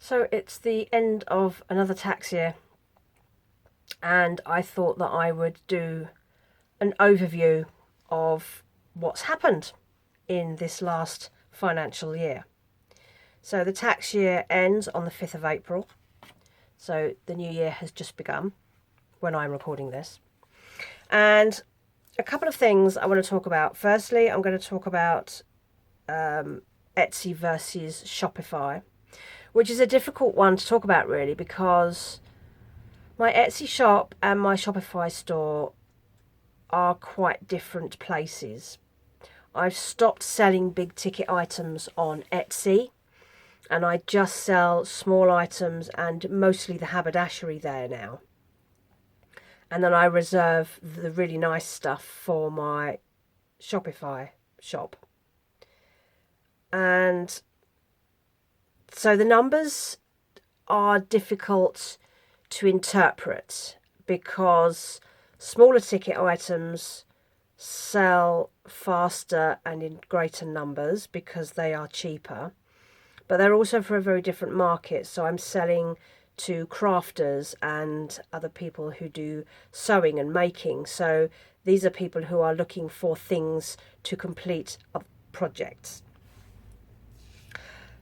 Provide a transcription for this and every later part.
So it's the end of another tax year, and I thought that I would do an overview of what's happened in this last financial year. So the tax year ends on the 5th of April, so the new year has just begun when I'm recording this. And a couple of things I want to talk about. Firstly, I'm going to talk about Etsy versus Shopify, which is a difficult one to talk about really, because my Etsy shop and my Shopify store are quite different places. I've stopped selling big ticket items on Etsy, and I just sell small items and mostly the haberdashery there now. And then I reserve the really nice stuff for my Shopify shop. And so the numbers are difficult to interpret because smaller ticket items sell faster and in greater numbers because they are cheaper, but they're also for a very different market. So I'm selling to crafters and other people who do sewing and making. So these are people who are looking for things to complete projects.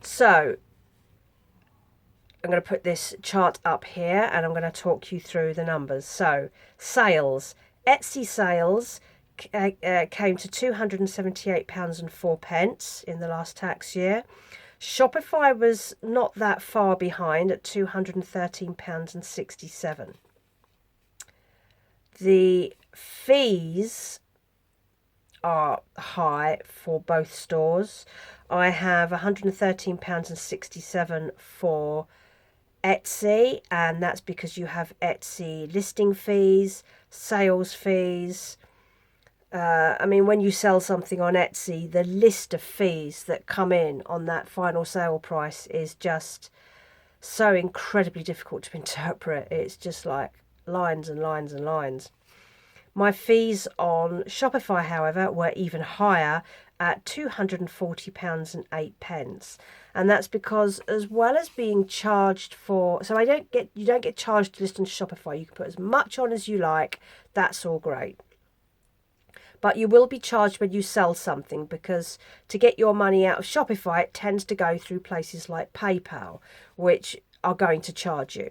So I'm going to put this chart up here and I'm going to talk you through the numbers. So sales, Etsy sales came to £278.04 in the last tax year. Shopify was not that far behind at £213.67. The fees are high for both stores. I have £113.67 for Etsy, and that's because you have Etsy listing fees, sales fees. When you sell something on Etsy, the list of fees that come in on that final sale price is just so incredibly difficult to interpret. It's just like lines and lines and lines. My fees on Shopify, however, were even higher at £240.08. And that's because, as well as being charged for, so you don't get charged to list on Shopify. You can put as much on as you like. That's all great. But you will be charged when you sell something, because to get your money out of Shopify, it tends to go through places like PayPal, which are going to charge you.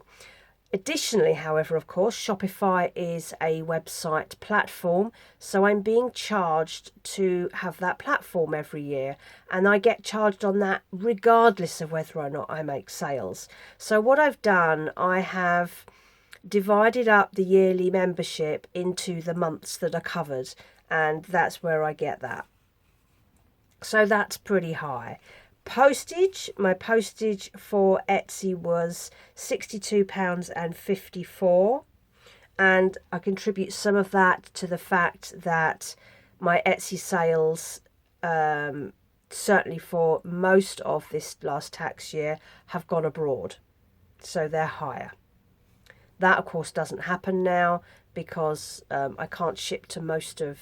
Additionally, however, of course, Shopify is a website platform, so I'm being charged to have that platform every year, and I get charged on that regardless of whether or not I make sales. So what I've done, I have divided up the yearly membership into the months that are covered, and that's where I get that. So that's pretty high. Postage, my postage for Etsy was £62.54, and I contribute some of that to the fact that my Etsy sales, certainly for most of this last tax year, have gone abroad, so they're higher. That, of course, doesn't happen now because I can't ship to most of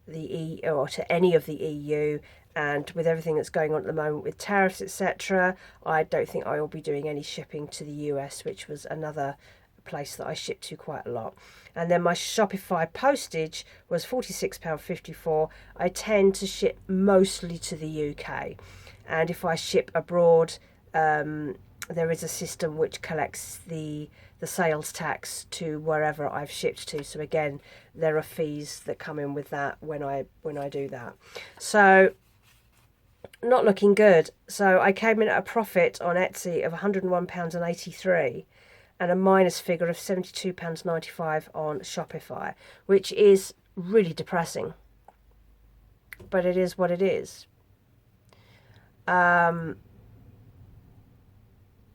the EU or to any of the EU, and with everything that's going on at the moment with tariffs, etc., I don't think I will be doing any shipping to the US, which was another place that I shipped to quite a lot. And then my Shopify postage was £46.54. I tend to ship mostly to the UK, and if I ship abroad, there is a system which collects the sales tax to wherever I've shipped to. So again, there are fees that come in with that when I do that. So not looking good. So I came in at a profit on Etsy of £101.83 and a minus figure of £72.95 on Shopify, which is really depressing. But it is what it is. And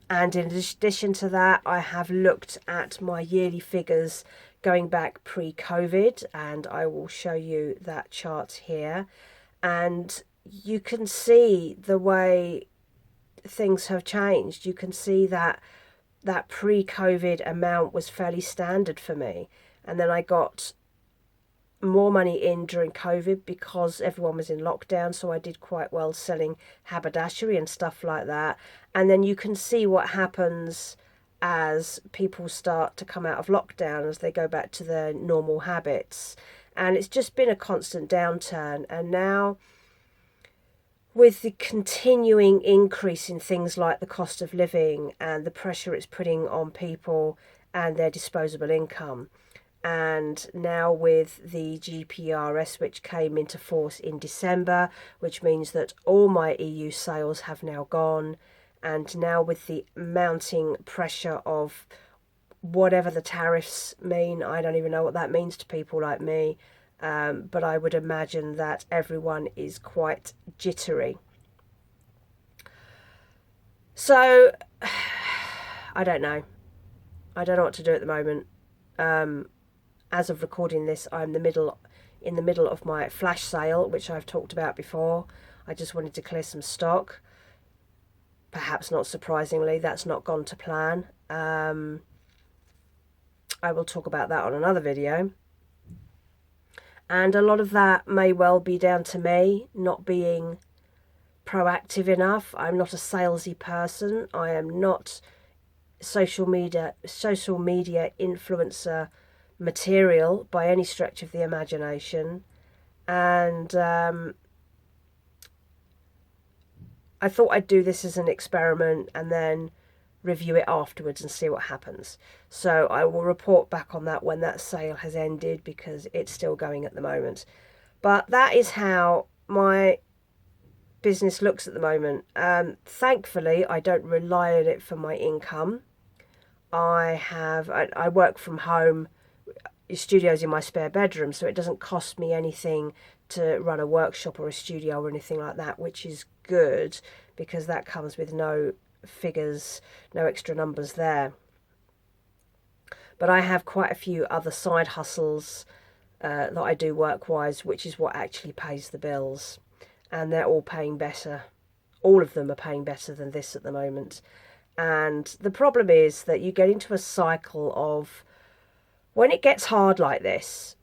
in addition to that, I have looked at my yearly figures going back pre-COVID, and I will show you that chart here. And you can see the way things have changed. You can see that pre-COVID amount was fairly standard for me. And then I got more money in during COVID because everyone was in lockdown, so I did quite well selling haberdashery and stuff like that. And then you can see what happens as people start to come out of lockdown, as they go back to their normal habits. And it's just been a constant downturn. And now, with the continuing increase in things like the cost of living and the pressure it's putting on people and their disposable income, and now with the GPRS, which came into force in December, which means that all my EU sales have now gone, and now with the mounting pressure of whatever the tariffs mean, I don't even know what that means to people like me, but I would imagine that everyone is quite jittery. So, I don't know. I don't know what to do at the moment. As of recording this, I'm in the middle of my flash sale, which I've talked about before. I just wanted to clear some stock. Perhaps not surprisingly, that's not gone to plan. I will talk about that on another video. And a lot of that may well be down to me not being proactive enough. I'm not a salesy person. I am not social media influencer material by any stretch of the imagination. And I thought I'd do this as an experiment and then review it afterwards and see what happens. So I will report back on that when that sale has ended, because it's still going at the moment. But that is how my business looks at the moment. Thankfully, I don't rely on it for my income. I work from home. Studio's in my spare bedroom, so it doesn't cost me anything to run a workshop or a studio or anything like that, which is good, because that comes with no figures, no extra numbers there. But I have quite a few other side hustles that I do work-wise, which is what actually pays the bills, and they're all paying better. All of them are paying better than this at the moment. And the problem is that you get into a cycle of, when it gets hard like this,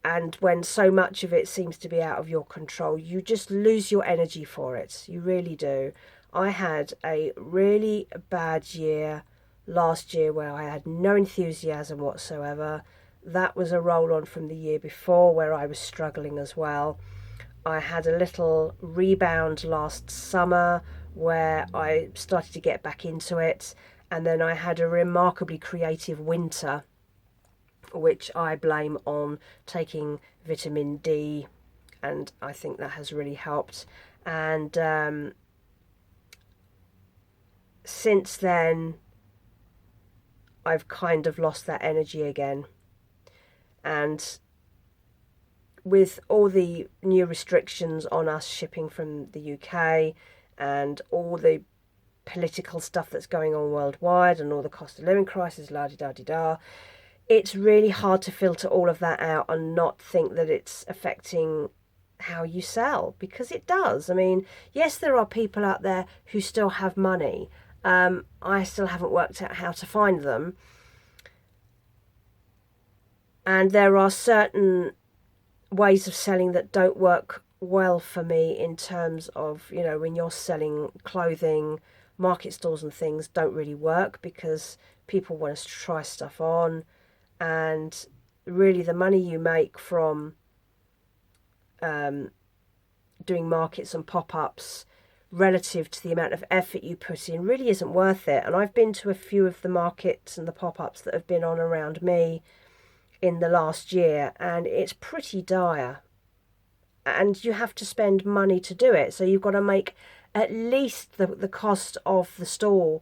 and when so much of it seems to be out of your control, you just lose your energy for it. You really do. I had a really bad year last year where I had no enthusiasm whatsoever. That was a roll on from the year before where I was struggling as well. I had a little rebound last summer where I started to get back into it. And then I had a remarkably creative winter, which I blame on taking vitamin D, and I think that has really helped. And since then, I've kind of lost that energy again. And with all the new restrictions on us shipping from the UK and all the political stuff that's going on worldwide and all the cost of living crisis, la-di-da-di-da, it's really hard to filter all of that out and not think that it's affecting how you sell, because it does. I mean, yes, there are people out there who still have money. I still haven't worked out how to find them. And there are certain ways of selling that don't work well for me, in terms of, you know, when you're selling clothing, market stalls and things don't really work because people want us to try stuff on. And really the money you make from doing markets and pop-ups relative to the amount of effort you put in really isn't worth it. And I've been to a few of the markets and the pop-ups that have been on around me in the last year, and it's pretty dire. And you have to spend money to do it. So you've got to make at least the cost of the store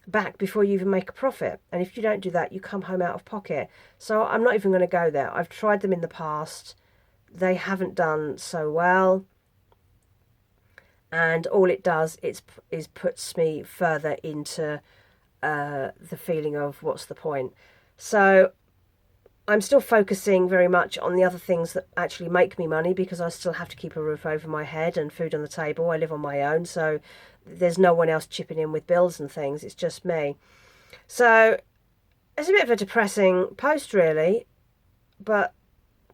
back before you even make a profit. And if you don't do that, you come home out of pocket. So I'm not even going to go there. I've tried them in the past. They haven't done so well. And all it does is puts me further into the feeling of what's the point. So I'm still focusing very much on the other things that actually make me money, because I still have to keep a roof over my head and food on the table. I live on my own, so there's no one else chipping in with bills and things. It's just me. So it's a bit of a depressing post, really, but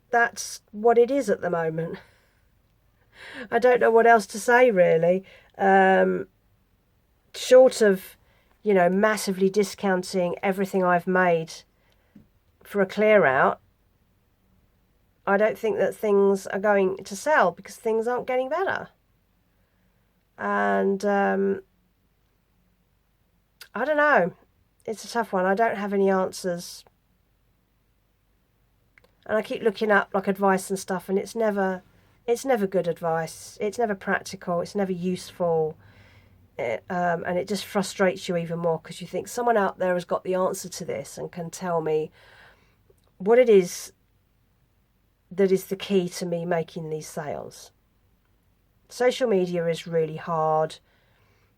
that's what it is at the moment. I don't know what else to say, really. Short of, massively discounting everything I've made for a clear out, I don't think that things are going to sell because things aren't getting better. And I don't know. It's a tough one. I don't have any answers. And I keep looking up like advice and stuff, and it's never good advice. It's never practical. It's never useful. And it just frustrates you even more because you think someone out there has got the answer to this and can tell me what it is that is the key to me making these sales. Social media is really hard.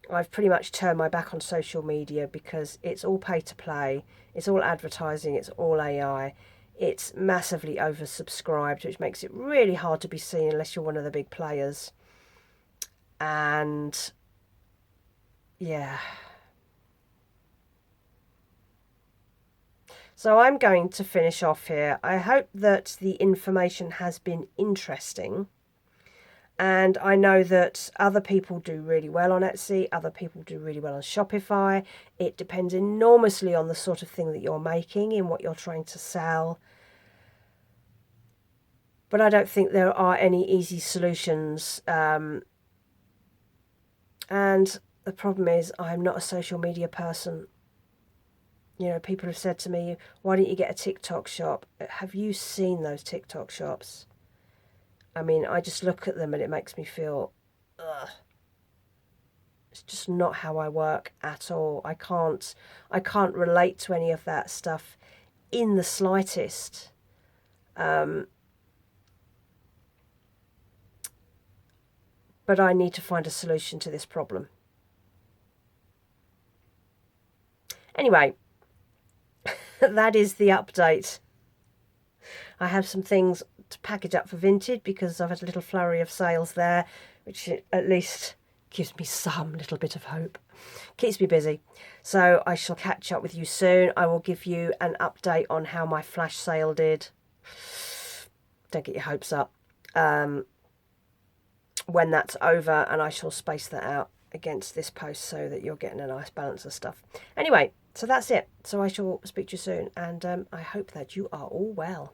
I've pretty much turned my back on social media because it's all pay to play, it's all advertising, it's all AI. It's massively oversubscribed, which makes it really hard to be seen unless you're one of the big players. And yeah. So I'm going to finish off here. I hope that the information has been interesting. And I know that other people do really well on Etsy, other people do really well on Shopify. It depends enormously on the sort of thing that you're making and what you're trying to sell. But I don't think there are any easy solutions. And the problem is I'm not a social media person. People have said to me, why don't you get a TikTok shop? Have you seen those TikTok shops? I mean, I just look at them and it makes me feel, ugh. It's just not how I work at all. I can't relate to any of that stuff in the slightest. But I need to find a solution to this problem. Anyway, that is the update. I have some things to package up for Vinted because I've had a little flurry of sales there, which at least gives me some little bit of hope. Keeps me busy. So I shall catch up with you soon. I will give you an update on how my flash sale did. Don't get your hopes up. When that's over, and I shall space that out against this post so that you're getting a nice balance of stuff. Anyway, so that's it. So I shall speak to you soon, and I hope that you are all well.